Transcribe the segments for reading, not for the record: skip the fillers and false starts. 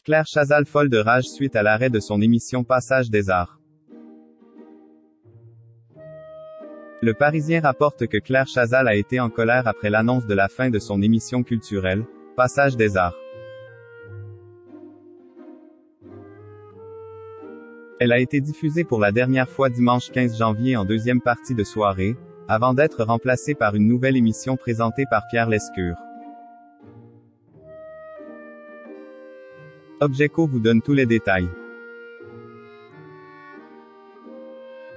Claire Chazal folle de rage suite à l'arrêt de son émission Passage des Arts. Le Parisien rapporte que Claire Chazal a été en colère après l'annonce de la fin de son émission culturelle, Passage des Arts. Elle a été diffusée pour la dernière fois dimanche 15 janvier en deuxième partie de soirée, avant d'être remplacée par une nouvelle émission présentée par Pierre Lescure. Objeco vous donne tous les détails.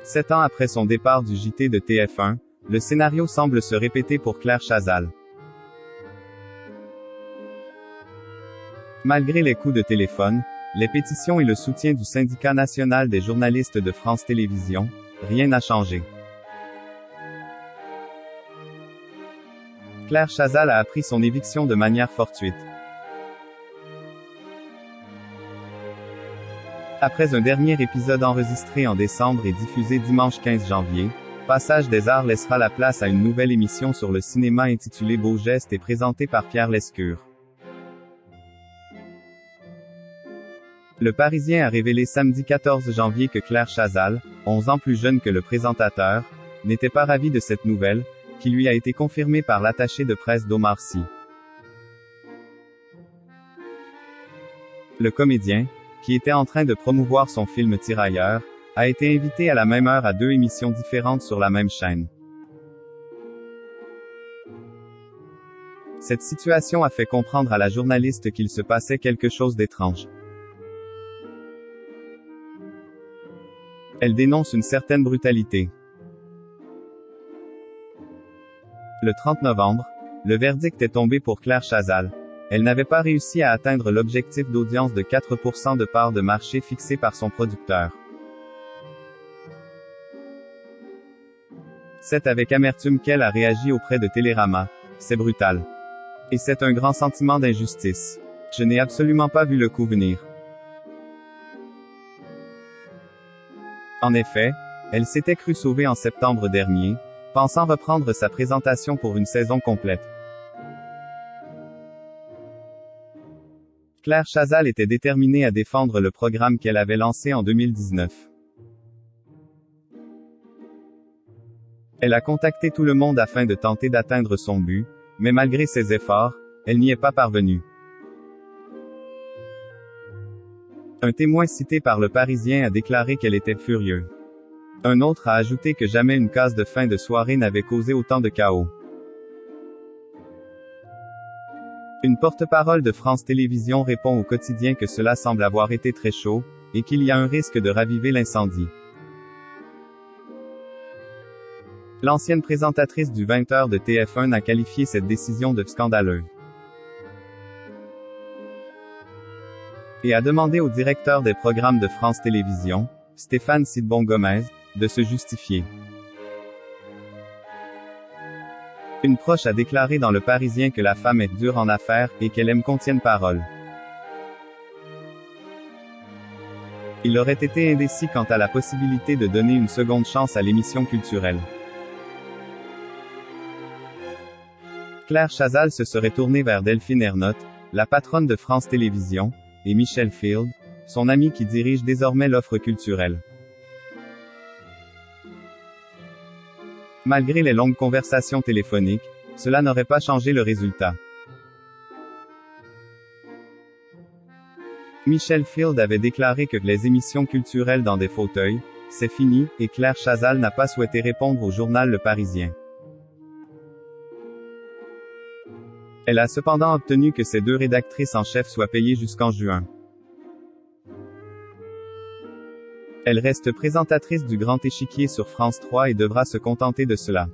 7 ans après son départ du JT de TF1, le scénario semble se répéter pour Claire Chazal. Malgré les coups de téléphone, les pétitions et le soutien du Syndicat national des journalistes de France Télévisions, rien n'a changé. Claire Chazal a appris son éviction de manière fortuite. Après un dernier épisode enregistré en décembre et diffusé dimanche 15 janvier, Passage des Arts laissera la place à une nouvelle émission sur le cinéma intitulée Beaux Gestes et présentée par Pierre Lescure. Le Parisien a révélé samedi 14 janvier que Claire Chazal, 11 ans plus jeune que le présentateur, n'était pas ravie de cette nouvelle, qui lui a été confirmée par l'attaché de presse d'Omar Sy. Le comédien, qui était en train de promouvoir son film Tirailleurs, a été invité à la même heure à 2 émissions différentes sur la même chaîne. Cette situation a fait comprendre à la journaliste qu'il se passait quelque chose d'étrange. Elle dénonce une certaine brutalité. Le 30 novembre, le verdict est tombé pour Claire Chazal. Elle n'avait pas réussi à atteindre l'objectif d'audience de 4% de part de marché fixé par son producteur. C'est avec amertume qu'elle a réagi auprès de Télérama. C'est brutal. Et c'est un grand sentiment d'injustice. Je n'ai absolument pas vu le coup venir. En effet, elle s'était crue sauvée en septembre dernier, pensant reprendre sa présentation pour une saison complète. Claire Chazal était déterminée à défendre le programme qu'elle avait lancé en 2019. Elle a contacté tout le monde afin de tenter d'atteindre son but, mais malgré ses efforts, elle n'y est pas parvenue. Un témoin cité par le Parisien a déclaré qu'elle était furieuse. Un autre a ajouté que jamais une case de fin de soirée n'avait causé autant de chaos. Une porte-parole de France Télévisions répond au quotidien que cela semble avoir été très chaud, et qu'il y a un risque de raviver l'incendie. L'ancienne présentatrice du 20h de TF1 a qualifié cette décision de scandaleuse. Et a demandé au directeur des programmes de France Télévisions, Stéphane Sidbon-Gomez, de se justifier. Une proche a déclaré dans Le Parisien que la femme est dure en affaires, et qu'elle aime qu'on tienne parole. Il aurait été indécis quant à la possibilité de donner une seconde chance à l'émission culturelle. Claire Chazal se serait tournée vers Delphine Ernotte, la patronne de France Télévisions, et Michel Field, son ami qui dirige désormais l'offre culturelle. Malgré les longues conversations téléphoniques, cela n'aurait pas changé le résultat. Michel Field avait déclaré que les émissions culturelles dans des fauteuils, c'est fini, et Claire Chazal n'a pas souhaité répondre au journal Le Parisien. Elle a cependant obtenu que ses 2 rédactrices en chef soient payées jusqu'en juin. Elle reste présentatrice du Grand Échiquier sur France 3 et devra se contenter de cela.